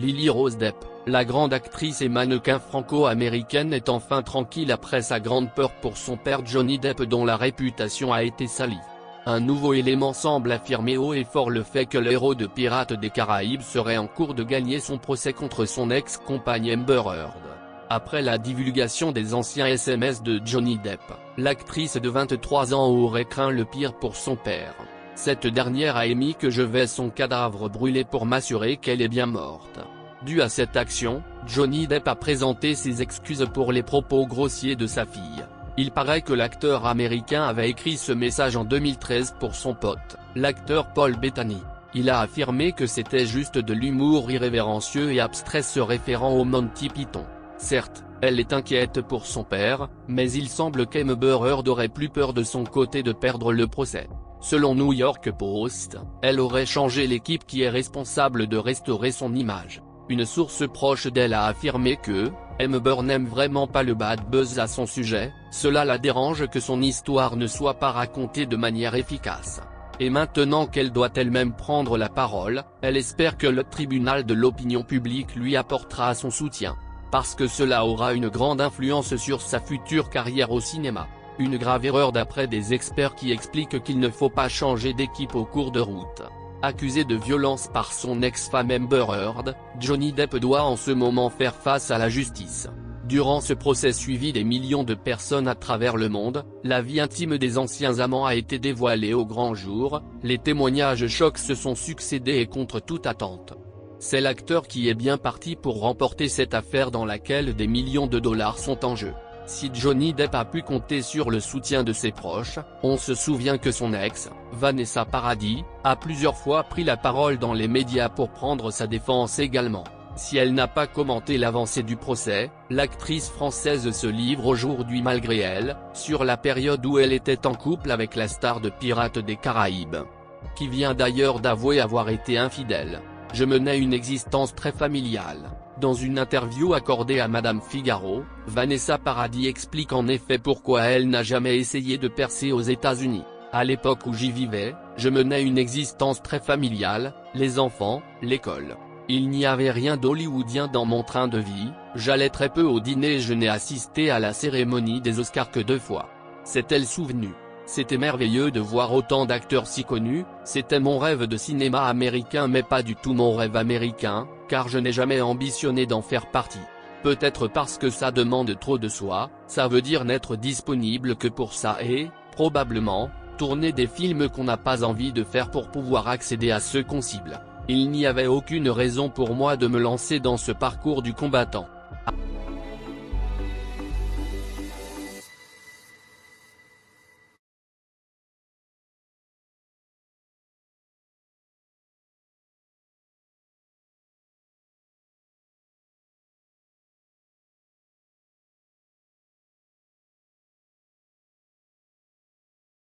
Lily Rose Depp, la grande actrice et mannequin franco-américaine est enfin tranquille après sa grande peur pour son père Johnny Depp dont la réputation a été salie. Un nouveau élément semble affirmer haut et fort le fait que le héros de Pirates des Caraïbes serait en cours de gagner son procès contre son ex-compagne Amber Heard. Après la divulgation des anciens SMS de Johnny Depp, l'actrice de 23 ans aurait craint le pire pour son père. Cette dernière a émis que je vais son cadavre brûler pour m'assurer qu'elle est bien morte. Dû à cette action, Johnny Depp a présenté ses excuses pour les propos grossiers de sa fille. Il paraît que l'acteur américain avait écrit ce message en 2013 pour son pote, l'acteur Paul Bettany. Il a affirmé que c'était juste de l'humour irrévérencieux et abstrait se référant au Monty Python. Certes, elle est inquiète pour son père, mais il semble qu'Amber Heard aurait plus peur de son côté de perdre le procès. Selon New York Post, elle aurait changé l'équipe qui est responsable de restaurer son image. Une source proche d'elle a affirmé que Amber n'aime vraiment pas le bad buzz à son sujet, cela la dérange que son histoire ne soit pas racontée de manière efficace. Et maintenant qu'elle doit elle-même prendre la parole, elle espère que le tribunal de l'opinion publique lui apportera son soutien. Parce que cela aura une grande influence sur sa future carrière au cinéma. Une grave erreur d'après des experts qui expliquent qu'il ne faut pas changer d'équipe au cours de route. Accusé de violence par son ex-femme Amber Heard, Johnny Depp doit en ce moment faire face à la justice. Durant ce procès suivi des millions de personnes à travers le monde, la vie intime des anciens amants a été dévoilée au grand jour, les témoignages chocs se sont succédé et contre toute attente. C'est l'acteur qui est bien parti pour remporter cette affaire dans laquelle des millions de dollars sont en jeu. Si Johnny Depp a pu compter sur le soutien de ses proches, on se souvient que son ex, Vanessa Paradis, a plusieurs fois pris la parole dans les médias pour prendre sa défense également. Si elle n'a pas commenté l'avancée du procès, l'actrice française se livre aujourd'hui malgré elle, sur la période où elle était en couple avec la star de Pirates des Caraïbes. Qui vient d'ailleurs d'avouer avoir été infidèle. Je menais une existence très familiale. Dans une interview accordée à Madame Figaro, Vanessa Paradis explique en effet pourquoi elle n'a jamais essayé de percer aux États-Unis. À l'époque où j'y vivais, je menais une existence très familiale, les enfants, l'école. Il n'y avait rien d'hollywoodien dans mon train de vie, j'allais très peu au dîner et je n'ai assisté à la cérémonie des Oscars que 2 fois. S'est-elle souvenue? C'était merveilleux de voir autant d'acteurs si connus, c'était mon rêve de cinéma américain mais pas du tout mon rêve américain, car je n'ai jamais ambitionné d'en faire partie. Peut-être parce que ça demande trop de soi, ça veut dire n'être disponible que pour ça et, probablement, tourner des films qu'on n'a pas envie de faire pour pouvoir accéder à ceux qu'on cible. Il n'y avait aucune raison pour moi de me lancer dans ce parcours du combattant.